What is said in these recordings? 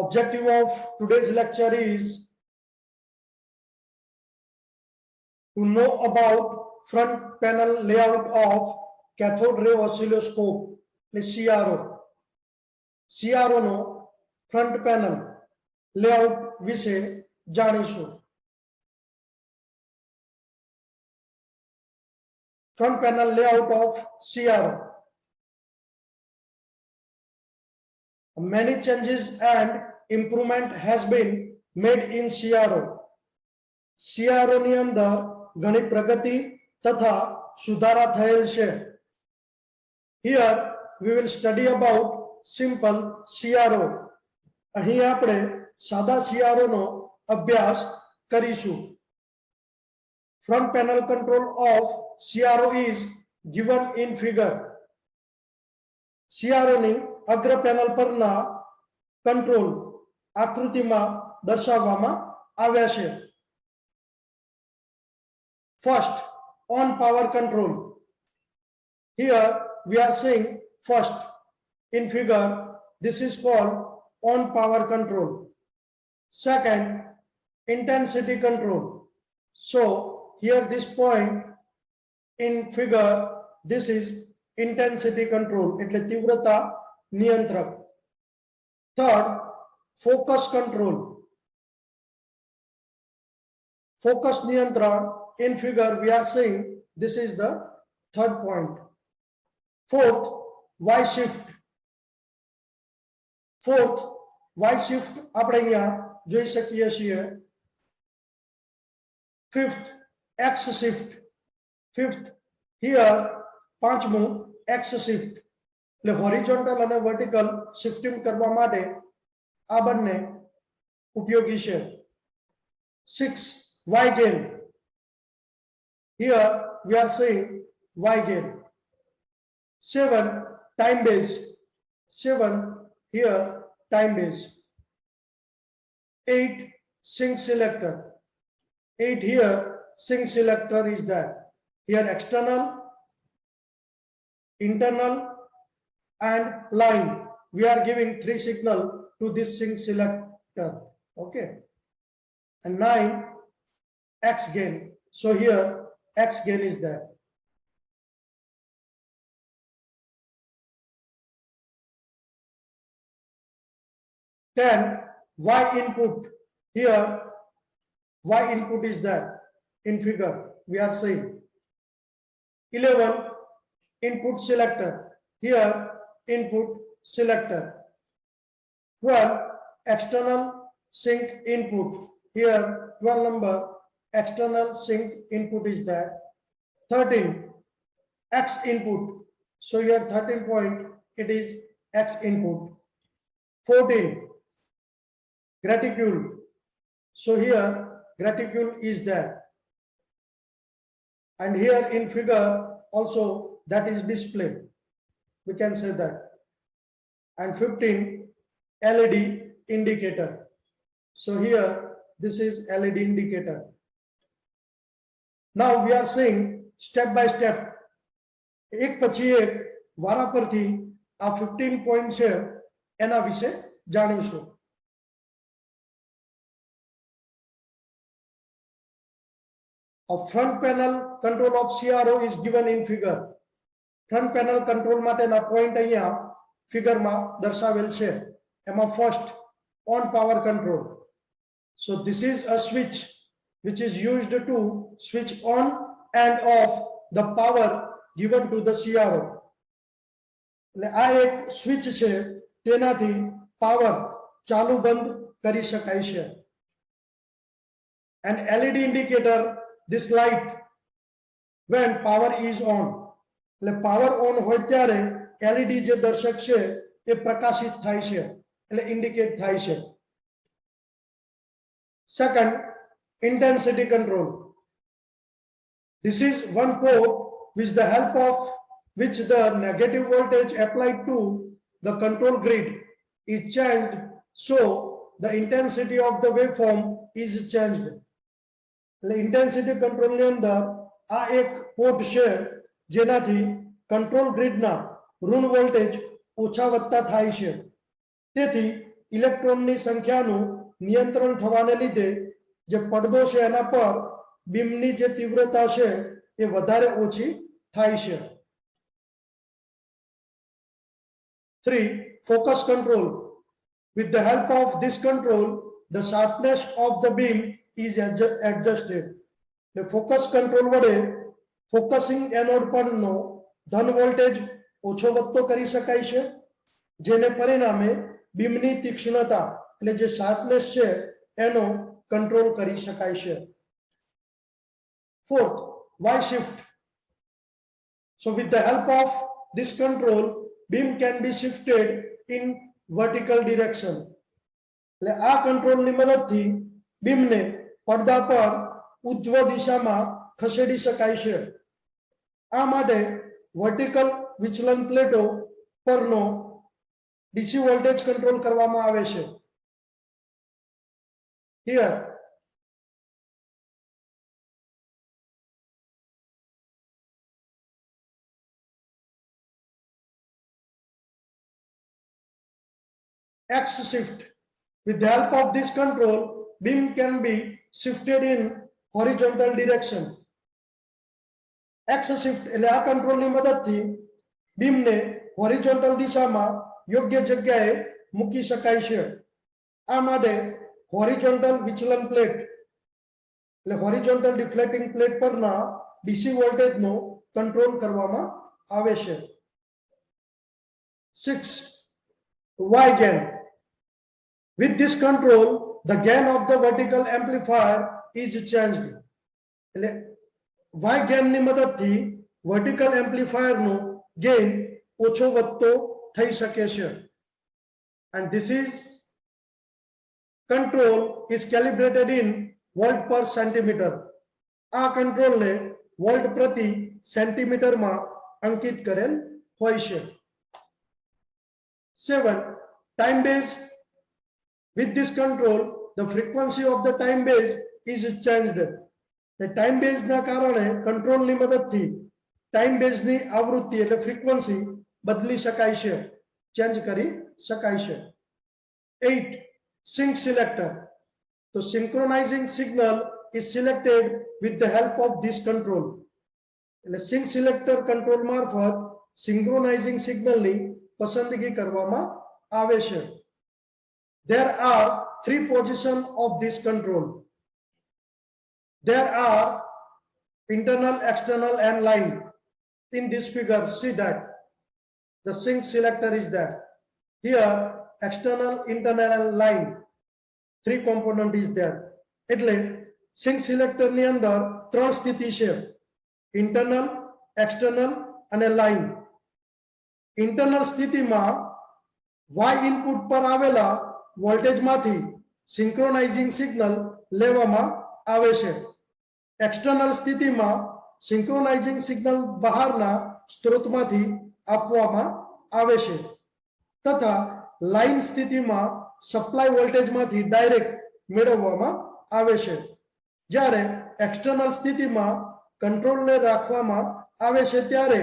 objective of today's lecture is to know about front panel layout of cathode ray oscilloscope, CRO. CRO no front panel layout विषे जानीशु. Front panel layout of CRO. Many changes and improvement has been made in CRO. CRO ની અંદર ઘણી પ્રગતિ તથા સુધારા થયેલ છે. Here we will study about simple CRO. અહીં આપણે સાદા CRO નો અભ્યાસ કરીશું. Front panel control of CRO is given in figure. CRO ની અગ્ર પેનલ પરના કંટ્રોલ આકૃતિમાં દર્શાવવામાં આવ્યા છે. First, on power control. Here we are seeing first in figure. This is called on power control. Second, intensity control. So here this point in figure, this is intensity control. એટલે તીવ્રતા નિયંત્રક. Third, focus control. Focus નિયંત્રણ. In figure we are seeing this is the third point. Fourth, Y shift. Fourth, Y shift આપણે અહીંયા જોઈ શકીએ છીએ. Fifth, X shift. Fifth, here પાંચમું X shift. એટલે હોરિઝોન્ટલ અને વર્ટિકલ શિફ્ટિંગ કરવા માટે આ બંને ઉપયોગી છે. 6, Y gain. Here we are saying Y gain. 7, time base. 7, here time base. 8, sync selector. 8, here sync selector is there. Here external, internal and line. We are giving 3 signal to this sync selector. Okay. And 9, X gain. So here X gain is there. Then Y input. Here Y input is there in figure. We are saying 11, input selector. Here input selector. 12, external sync input. Here 12 number external sync input is there. 13, X input. So here 13 point, it is X input. 14, graticule. So here graticule is there. And here in figure also that is display. We can say that. And 15, LED indicator. So here this is LED indicator. Now we are seeing step by step. એક પછી એક વારા પરથી આ 15 point છે એના વિશે જાણીશું. A front panel control of CRO is given in figure. Front panel control માટેના પોઈન્ટ અહીંયા ફિગરમાં દર્શાવેલ છે. એમાં first on power control. So this is a switch which is used to switch on and off the power given to the CRO. એટલે આ એક switch છે તેનાથી પાવર ચાલુ બંધ કરી શકાય છે. And LED indicator, this light when power is on. એટલે પાવર ઓન હોય ત્યારે LED જે દર્શક છે એ પ્રકાશિત થાય છે એટલે ઇન્ડિકેટ થાય છે. Second, intensity control. This is one port with the help of which the negative voltage applied to the control grid is changed, so the intensity of the waveform is changed. The intensity control ની અંદર આ એક port છે જેનાથી control ગ્રીડના ઋણ voltage ઓછા વધતા થાય છે. તેથી ઇલેક્ટ્રોનની સંખ્યાનું નિયંત્રણ થવાને લીધે જે પડદો છે એના પર બીમની જે તીવ્રતા છે એ વધારે ઓછી થાય છે. 3. Focus control. With the help of this control, the sharpness of the beam is adjusted. The focus control વડે ફોકસિંગ એનોડ પરનો ધન વોલ્ટેજ ઓછો વધતો કરી શકાય છે, જેને પરિણામે બીમની તીક્ષ્ણતા એટલે જે શાર્પનેસ છે એનો કંટ્રોલ કરી શકાય છે. 4th, Y shift. So with the help of this control, beam can be shifted in vertical direction. એટલે આ કંટ્રોલની મદદથી બીમને પડદા પર ઉધ્વ દિશામાં ખસેડી શકાય છે. આ માટે વર્ટિકલ વિચલન પ્લેટો પરનો ડીસી વોલ્ટેજ કંટ્રોલ કરવામાં આવે છે. Here X shift. With the help of this control, beam can be shifted in horizontal direction. X shift એટલે આ કંટ્રોલની મદદથી બીમને હોરિઝોન્ટલ દિશામાં યોગ્ય જગ્યાએ મૂકી શકાય છે. આ માટે હોરિઝોન્ટલ વિચલન પ્લેટ એટલે હોરિઝોન્ટલ ડિફ્લેક્ટિંગ પ્લેટ પરના ડીસી વોલ્ટેજનો કંટ્રોલ કરવામાં આવે છે. 6. Y gain. With this control, the gain of the vertical amplifier is changed. એટલે Y gain ની મદદથી વર્ટિકલ એમ્પ્લીફાયરનો ગેઇન ઓછો વધતો થઈ શકે છે. And this is control is calibrated in volt per centimeter. આ કંટ્રોલને વોલ્ટ પ્રતિ સેન્ટીમીટરમાં અંકિત કરેલ હોય છે. 7. Time base. With this control, the frequency of the time base is changed. The time base ના કારણે કંટ્રોલની મદદથી ટાઈમ બેઝની આવૃત્તિ એટલે ફ્રીક્વન્સી બદલી શકાય છે, ચેન્જ કરી શકાય છે. 8. Sync selector. So synchronizing signal is selected with the help of this control. એટલે sync selector control મારફત synchronizing signal ની પસંદગી કરવામાં આવે છે. There are 3 positions of this control. There are internal, external and line. In this figure, see that the sync selector is there. Here, external, internal and line. 3 component is there. એટલે sync selector ની અંદર 3 સ્થિતિ છે. Internal, external અને line. Internal સ્થિતિમાં Y input પર આવેલા voltage માંથી સિંક્રોનાઇઝિંગ સિગ્નલ લેવામાં આવે છે. એક્સટર્નલ સ્થિતિમાં સિંક્રોનાઇઝિંગ સિગ્નલ બહારના સ્ત્રોતમાંથી આપવામાં આવે છે તથા લાઇન સ્થિતિમાં સપ્લાય વોલ્ટેજમાંથી ડાયરેક્ટ મેળવવામાં આવે છે. જ્યારે એક્સટર્નલ સ્થિતિમાં કંટ્રોલને રાખવામાં આવે છે ત્યારે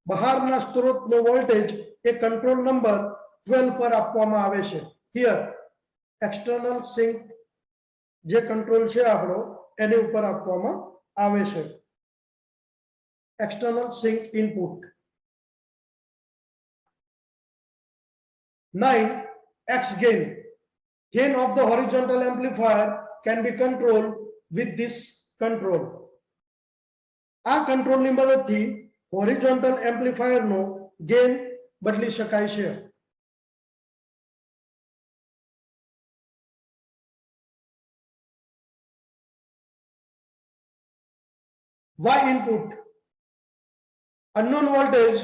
બહારના સ્ત્રોતનો વોલ્ટેજ એ કંટ્રોલ નંબર 12 પર આપવામાં આવે છે. Here external sync જે કંટ્રોલ છે આપણો એની ઉપર આપવામાં આવે છે. External sync input. 9. X gain. Gain of the horizontal amplifier can be controlled with this control. આ કંટ્રોલની મદદથી હોરિઝોન્ટલ એમ્પ્લીફાયરનો ગેઇન બદલી શકાય છે. Y input. Unknown voltage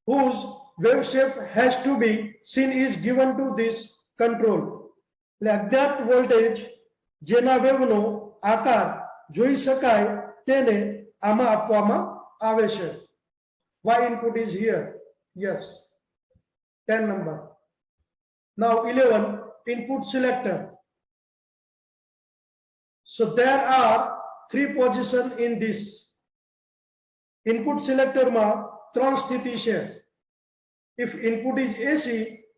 whose wave shape has to be seen is given to this control. એટલે અજ્ઞાત voltage જેના વેવનો આકાર જોઈ શકાય તેને આમાં આપવામાં આવે છે. Y input is here. Yes. 10 number. Now 11. Input selector. So there are 3 positions in this. Input selector માં 3 સ્થિતિ છે. If input is AC,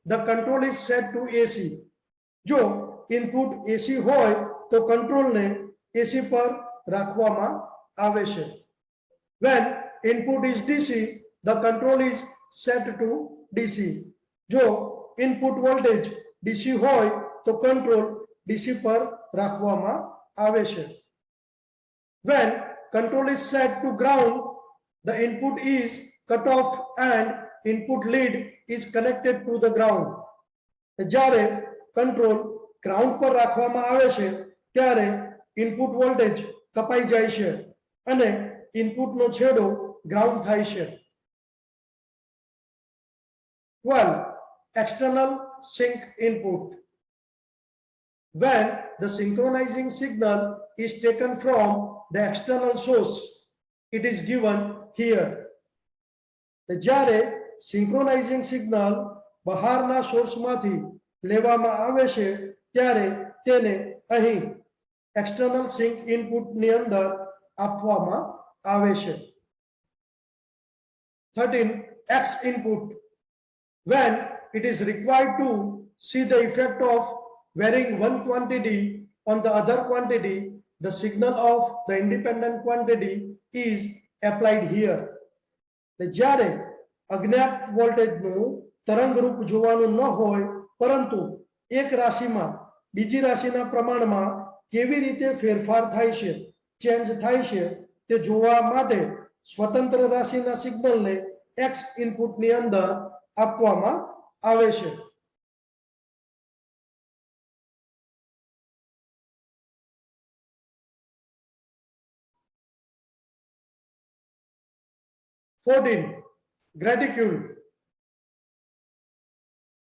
the control is set to AC. જો ઇનપુટ એસી હોય તો કંટ્રોલને એસી પર રાખવામાં આવે છે. when input is dc the control is set to dc. જો ઇનપુટ વોલ્ટેજ ડીસી હોય તો કંટ્રોલ ડીસી પર રાખવામાં આવે છે. when control is set to ground the input is cut off and input lead is connected to the ground. જ્યારે control ground પર રાખવામાં આવે છે ત્યારે ઇનપુટ વોલ્ટેજ કપાઈ જાય છે અને ઇનપુટનો છેડો ગ્રાઉન્ડ થાય છે. 12 external sync input. when the synchronizing signal is taken from the external source it is given here. જ્યારે સિંક્રોનાઇઝિંગ સિગ્નલ બહારના સોર્સમાંથી લેવામાં આવે છે ત્યારે તેને અહીં એક્સટર્નલ સિંક ઇનપુટની અંદર આપવામાં આવે છે. 13 X input. when it is required to see the effect of varying one quantity on the other quantity the signal of the independent quantity is applied here. જ્યારે અજ્ઞાત વોલ્ટેજનું તરંગ રૂપ જોવાનું ન હોય પરંતુ એક રાશિમાં બીજી રાશિના પ્રમાણમાં કેવી રીતે ફેરફાર થાય છે ચેન્જ થાય છે તે જોવા માટે સ્વતંત્ર રાશિના સિગ્નલને x ઇનપુટની અંદર આપવામાં આવે છે. Graticule.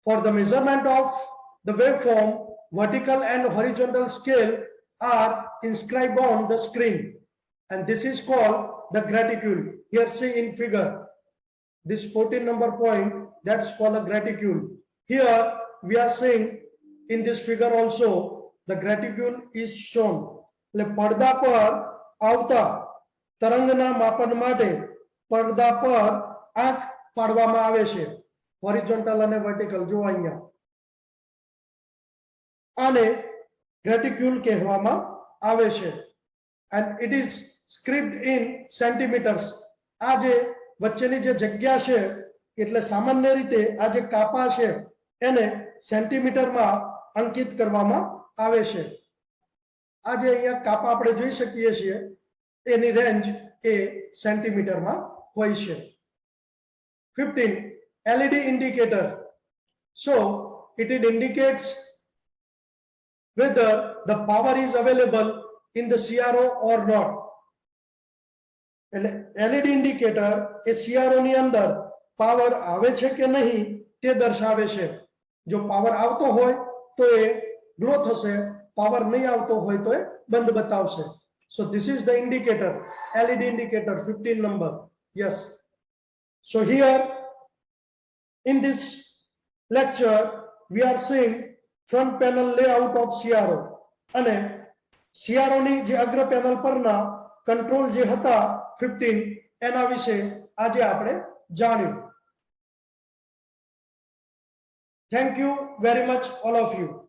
For the measurement of the waveform, vertical and horizontal scale are inscribed on the screen, and this is called the graticule. Here see in figure, this 14 number point, that's called a graticule. Here we are seeing in this figure also the graticule is shown. એટલે પડદા પર આવતા તરંગના માપન માટે પડદા પર આંખ પાડવામાં આવે છે, હોરિઝોન્ટલ અને વર્ટિકલ. જો અહીંયા આને ગ્રેટિક્યુલ કહેવામાં આવે છે. and it is scribed in centimeters. આ જે વચ્ચેની જે જગ્યા છે એટલે સામાન્ય રીતે આ જે કાપા છે એને સેન્ટીમીટરમાં અંકિત કરવામાં આવે છે. આ જે અહીંયા કાપા આપણે જોઈ શકીએ છીએ એની રેન્જ એ સેન્ટીમીટરમાં હોય છે. 15 LED indicator. So it indicates whether the power is available in the CRO or not. LED indicator A CRO ની અંદર પાવર આવે છે કે નહીં તે દર્શાવે છે. જો પાવર આવતો હોય તો એ ગ્લો થશે, પાવર નહીં આવતો હોય તો એ બંધ બતાવશે. So this is the indicator, LED indicator 15 number. Yes. So here in this lecture we are seeing front panel layout of CRO અને CRO ની જે અગ્ર પેનલ પરના કંટ્રોલ જે હતા 15 એના વિશે આજે આપણે જાણ્યું. Thank you very much all of you.